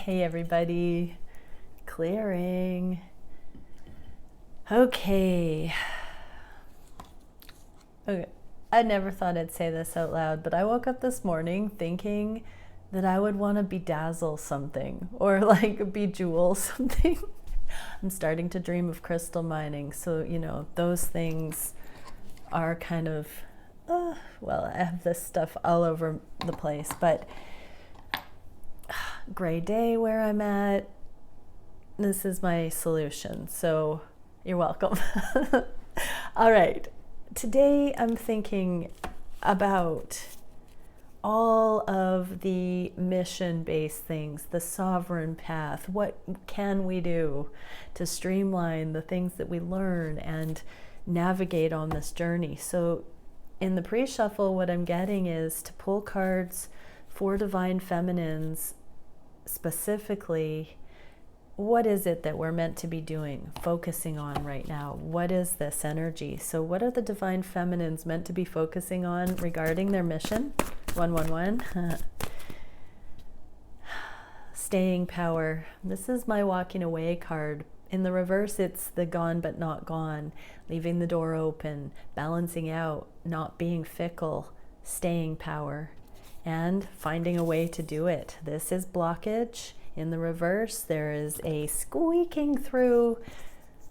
Hey everybody, clearing. Okay. I never thought I'd say this out loud, but I woke up this morning thinking that I would want to bedazzle something or like bejewel something. I'm starting to dream of crystal mining, so those things are kind of well, I have this stuff all over the place, but gray day where I'm at. This is my solution, so you're welcome. All right, today I'm thinking about all of the mission-based things, the sovereign path. What can we do to streamline the things that we learn and navigate on this journey? So in the pre-shuffle, what I'm getting is to pull cards for divine feminines. Specifically, what is it that we're meant to be doing, focusing on right now? What is this energy? So what are the divine feminines meant to be focusing on regarding their mission? 111. Staying power. This is my walking away card. In the reverse, it's the gone but not gone, leaving the door open, balancing out, not being fickle, staying power, and finding a way to do it. This is blockage. In the reverse, there is a squeaking through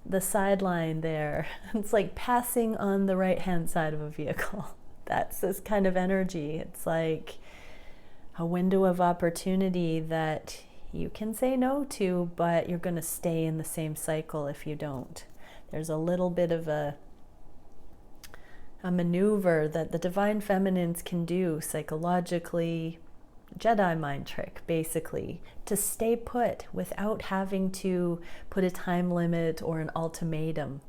the sideline there. It's like passing on the right-hand side of a vehicle. That's this kind of energy. It's like a window of opportunity that you can say no to, but you're going to stay in the same cycle if you don't. There's a little bit of a maneuver that the divine feminines can do psychologically, Jedi mind trick, basically, to stay put without having to put a time limit or an ultimatum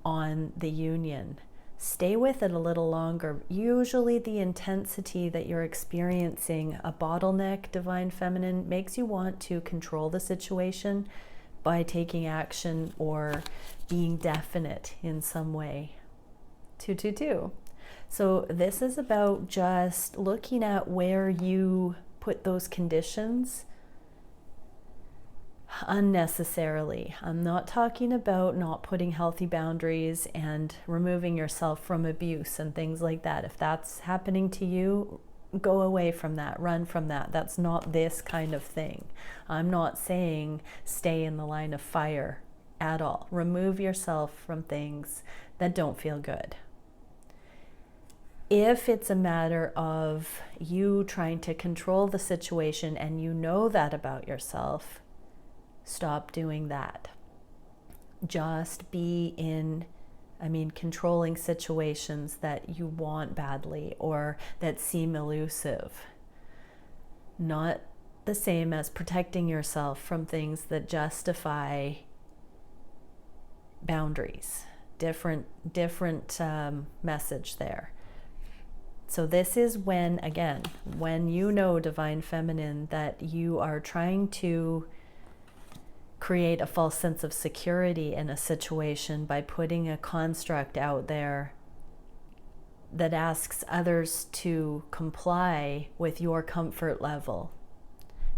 on the union. Stay with it a little longer. Usually the intensity that you're experiencing, a bottleneck, divine feminine, makes you want to control the situation by taking action or being definite in some way. 222. So this is about just looking at where you put those conditions unnecessarily. I'm not talking about not putting healthy boundaries and removing yourself from abuse and things like that. If that's happening to you, go away from that, run from that. That's not this kind of thing. I'm not saying stay in the line of fire at all. Remove yourself from things that don't feel good. If it's a matter of you trying to control the situation and you know that about yourself, stop doing that. Just be in, controlling situations that you want badly or that seem elusive. Not the same as protecting yourself from things that justify boundaries. Different message there. So this is when, again, when you know, divine feminine, that you are trying to create a false sense of security in a situation by putting a construct out there that asks others to comply with your comfort level.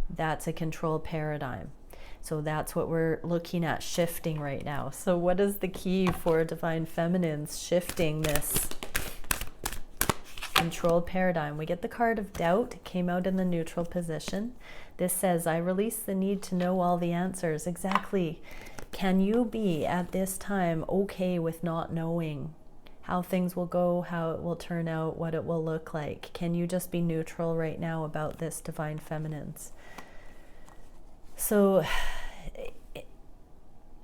That's a control paradigm. So that's what we're looking at shifting right now. So what is the key for divine feminines shifting this control paradigm? We get the card of doubt. It came out in the neutral position. This says, I release the need to know all the answers. Exactly. Can you be at this time okay with not knowing how things will go, how it will turn out, what it will look like? Can you just be neutral right now about this, divine feminines? So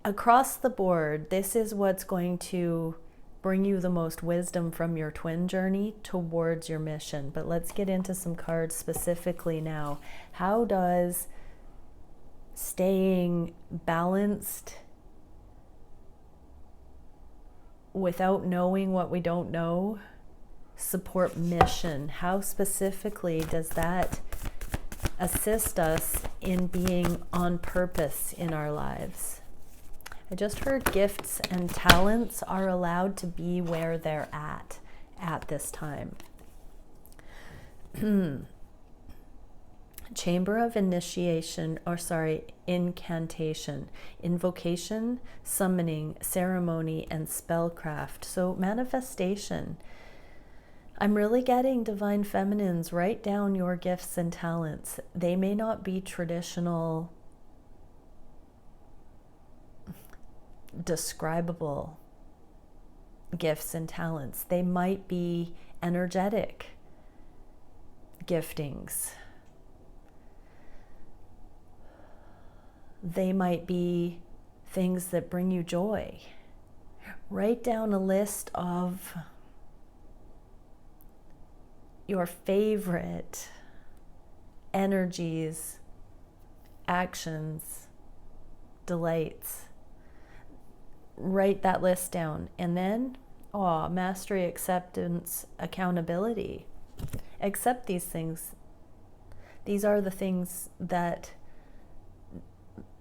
across the board, this is what's going to bring you the most wisdom from your twin journey towards your mission. But let's get into some cards specifically now. How does staying balanced without knowing what we don't know support mission? How specifically does that assist us in being on purpose in our lives? I just heard gifts and talents are allowed to be where they're at this time. Chamber of initiation, or sorry, incantation, invocation, summoning, ceremony, and spellcraft. So manifestation. I'm really getting divine feminines. Write down your gifts and talents. They may not be traditional, describable gifts and talents. They might be energetic giftings. They might be things that bring you joy. Write down a list of your favorite energies, actions, delights. Write that list down. And then, mastery, acceptance, accountability. Accept these things. These are the things that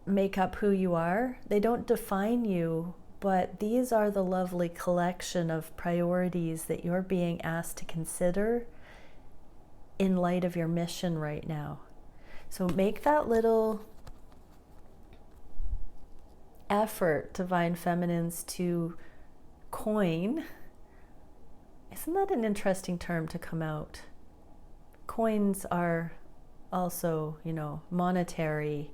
make up who you are. They don't define you, but these are the lovely collection of priorities that you're being asked to consider in light of your mission right now. So make that little effort, divine feminines, to coin. Isn't that an interesting term to come out? Coins are also, monetary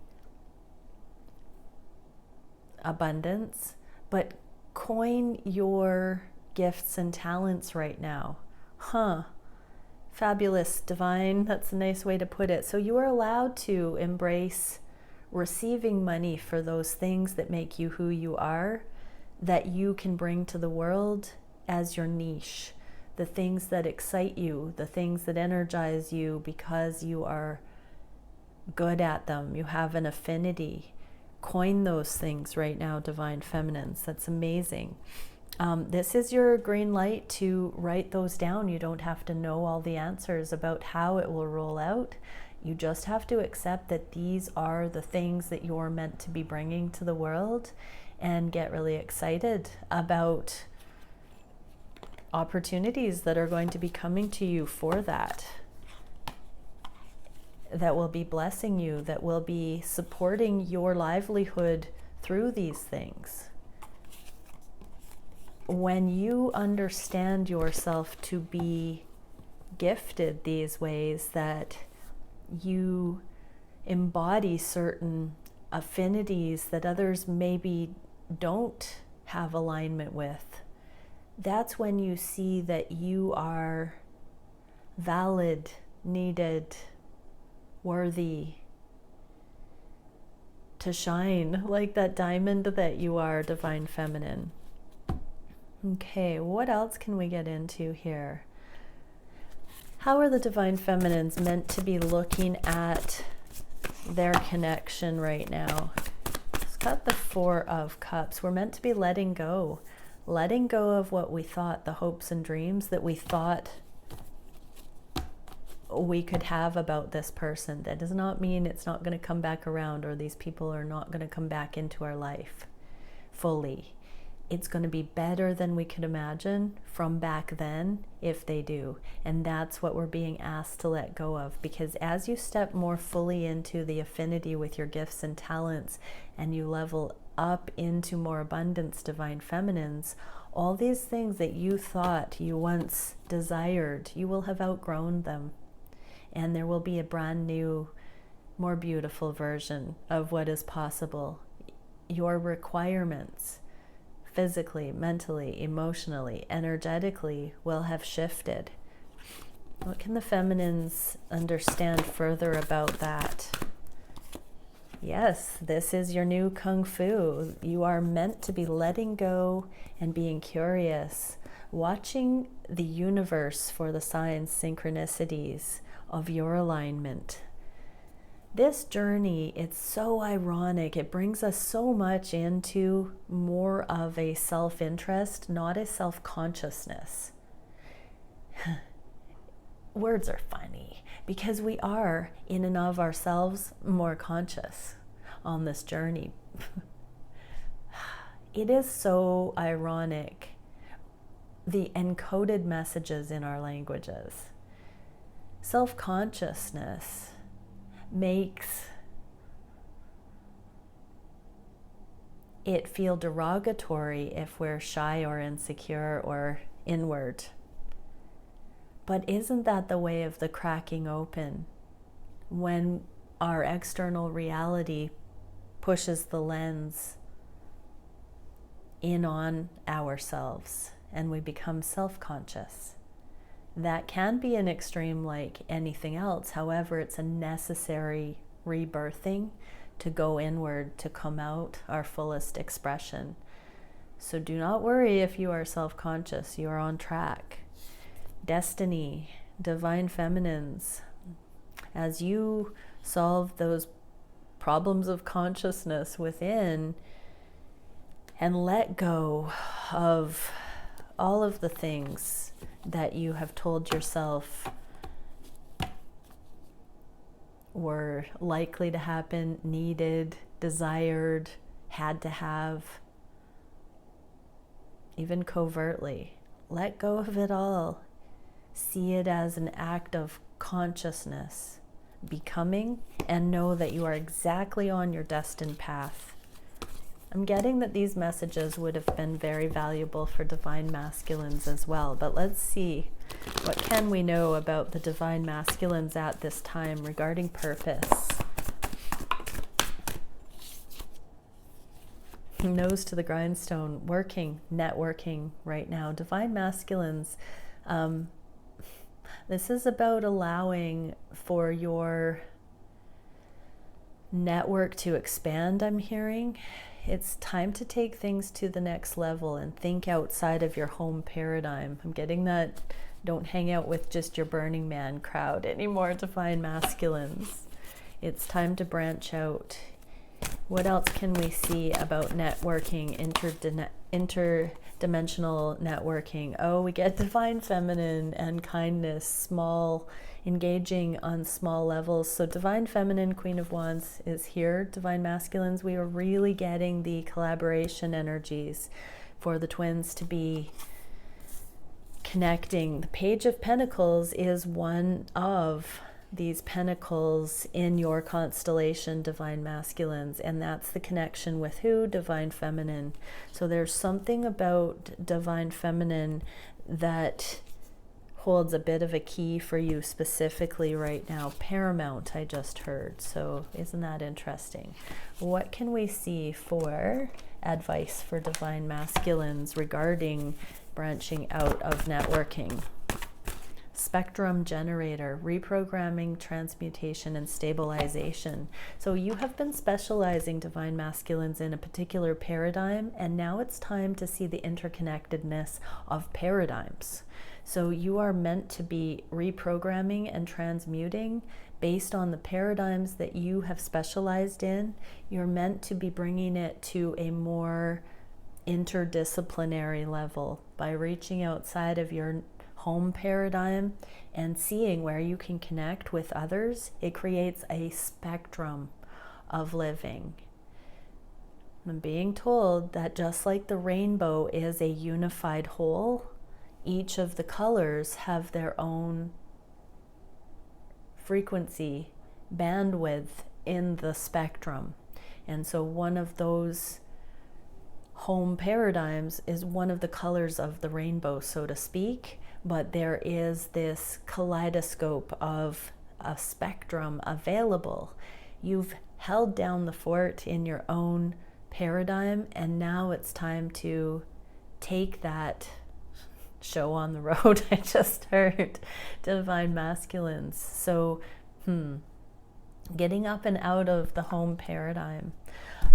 abundance, but coin your gifts and talents right now. Fabulous, divine, that's a nice way to put it. So you are allowed to embrace receiving money for those things that make you who you are, that you can bring to the world as your niche, the things that excite you, the things that energize you because you are good at them, you have an affinity. Coin those things right now, divine feminines. That's amazing. This is your green light to write those down. You don't have to know all the answers about how it will roll out. You just have to accept that these are the things that you're meant to be bringing to the world, and get really excited about opportunities that are going to be coming to you for that will be blessing you, that will be supporting your livelihood through these things. When you understand yourself to be gifted these ways, that you embody certain affinities that others maybe don't have alignment with, that's when you see that you are valid, needed, worthy to shine like that diamond that you are, divine feminine. Okay, what else can we get into here? How are the divine feminines meant to be looking at their connection right now? Let's cut the Four of Cups. We're meant to be letting go of what we thought, the hopes and dreams that we thought we could have about this person. That does not mean it's not going to come back around, or these people are not going to come back into our life fully. It's going to be better than we could imagine from back then if they do. And that's what we're being asked to let go of, because as you step more fully into the affinity with your gifts and talents, and you level up into more abundance, divine feminines, all these things that you thought you once desired, you will have outgrown them. And there will be a brand new, more beautiful version of what is possible. Your requirements, physically, mentally, emotionally, energetically, will have shifted. What can the feminines understand further about that? Yes, this is your new Kung Fu. You are meant to be letting go and being curious, watching the universe for the signs, synchronicities of your alignment. This journey, it's so ironic. It brings us so much into more of a self-interest, not a self-consciousness. Words are funny because we are, in and of ourselves, more conscious on this journey. It is so ironic, the encoded messages in our languages. Self-consciousness makes it feel derogatory if we're shy or insecure or inward. But isn't that the way of the cracking open? When our external reality pushes the lens in on ourselves and we become self-conscious. That can be an extreme like anything else. However, it's a necessary rebirthing to go inward, to come out our fullest expression. So do not worry if you are self-conscious. You are on track. Destiny, divine feminines, as you solve those problems of consciousness within and let go of all of the things that you have told yourself were likely to happen, needed, desired, had to have, even covertly. Let go of it all. See it as an act of consciousness, becoming, and know that you are exactly on your destined path. I'm getting that these messages would have been very valuable for divine masculines as well, but let's see, what can we know about the divine masculines at this time regarding purpose? Nose to the grindstone, working, networking right now. Divine masculines, this is about allowing for your network to expand, I'm hearing. It's time to take things to the next level and think outside of your home paradigm. I'm getting that don't hang out with just your Burning Man crowd anymore, divine masculines. It's time to branch out. What else can we see about networking, interdimensional networking? Oh, we get divine feminine and kindness, small, engaging on small levels. So divine feminine, Queen of Wands is here. Divine masculines, we are really getting the collaboration energies for the twins to be connecting. The Page of Pentacles is one of these pentacles in your constellation, divine masculines, and that's the connection with who? Divine feminine. So there's something about divine feminine that holds a bit of a key for you specifically right now. Paramount, I just heard. So isn't that interesting? What can we see for advice for divine masculines regarding branching out of networking? Spectrum generator, reprogramming, transmutation, and stabilization. So you have been specializing, divine masculines, in a particular paradigm, and now it's time to see the interconnectedness of paradigms. So you are meant to be reprogramming and transmuting based on the paradigms that you have specialized in. You're meant to be bringing it to a more interdisciplinary level by reaching outside of your home paradigm and seeing where you can connect with others. It creates a spectrum of living. I'm being told that just like the rainbow is a unified whole, each of the colors have their own frequency, bandwidth in the spectrum. And so one of those home paradigms is one of the colors of the rainbow, so to speak, but there is this kaleidoscope of a spectrum available. You've held down the fort in your own paradigm, and now it's time to take that show on the road. I just heard divine masculines. So getting up and out of the home paradigm.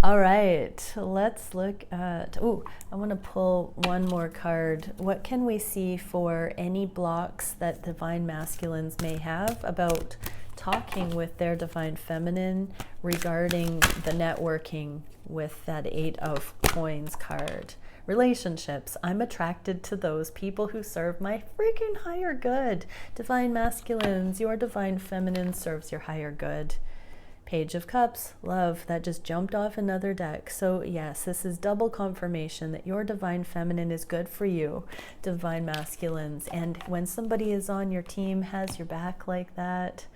All right, let's look at, I want to pull one more card. What can we see for any blocks that divine masculines may have about talking with their divine feminine regarding the networking with that 8 of Coins card? Relationships. I'm attracted to those people who serve my freaking higher good. Divine masculines, your divine feminine serves your higher good. Page of Cups, love, that just jumped off another deck. So yes, this is double confirmation that your divine feminine is good for you, divine masculines. And when somebody is on your team, has your back like that,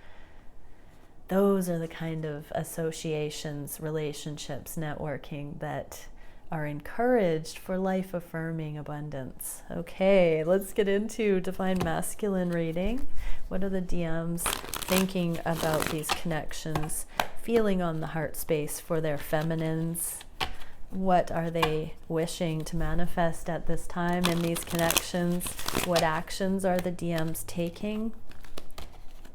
Those are the kind of associations, relationships, networking that are encouraged for life-affirming abundance. Okay, let's get into Divine Masculine reading. What are the DMs thinking about these connections, feeling on the heart space for their feminines? What are they wishing to manifest at this time in these connections? What actions are the DMs taking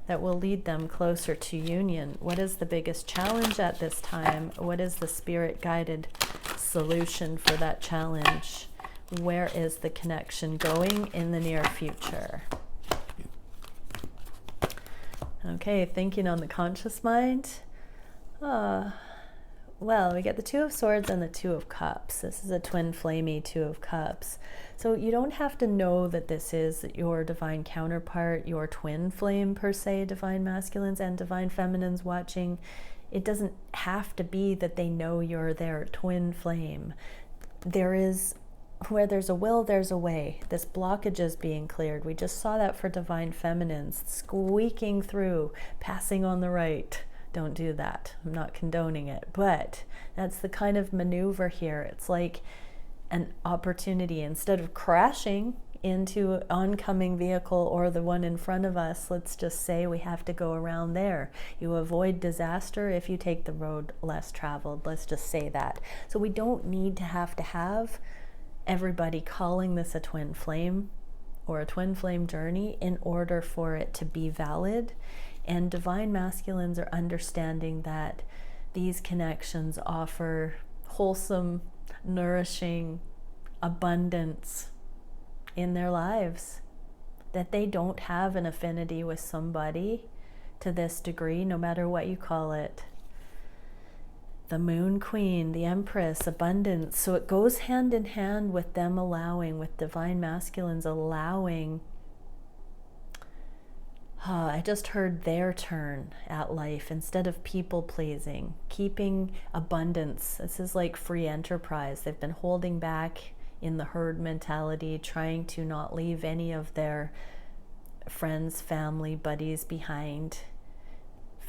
that will lead them closer to union? What is the biggest challenge at this time? What is the spirit-guided solution for that challenge? Where is the connection going in the near future? Okay, thinking on the conscious mind. Well, we get the Two of Swords and the Two of Cups. This is a twin flamey Two of Cups. So you don't have to know that this is your divine counterpart, your twin flame per se, divine masculines and divine feminines watching. It doesn't have to be that they know you're their twin flame. There is, where there's a will, there's a way. This blockage is being cleared. We just saw that for divine feminines, squeaking through, passing on the right. Don't do that. I'm not condoning it, but that's the kind of maneuver here. It's like an opportunity. Instead of crashing into an oncoming vehicle or the one in front of us, let's just say we have to go around there. You avoid disaster if you take the road less traveled. Let's just say that. So we don't need to have everybody calling this a twin flame or a twin flame journey in order for it to be valid. And divine masculines are understanding that these connections offer wholesome, nourishing abundance in their lives, that they don't have an affinity with somebody to this degree, no matter what you call it. The Moon Queen, the Empress, abundance. So it goes hand in hand with them allowing, with divine masculines allowing. I just heard their turn at life instead of people pleasing, keeping abundance. This is like free enterprise. They've been holding back in the herd mentality, trying to not leave any of their friends, family, buddies behind.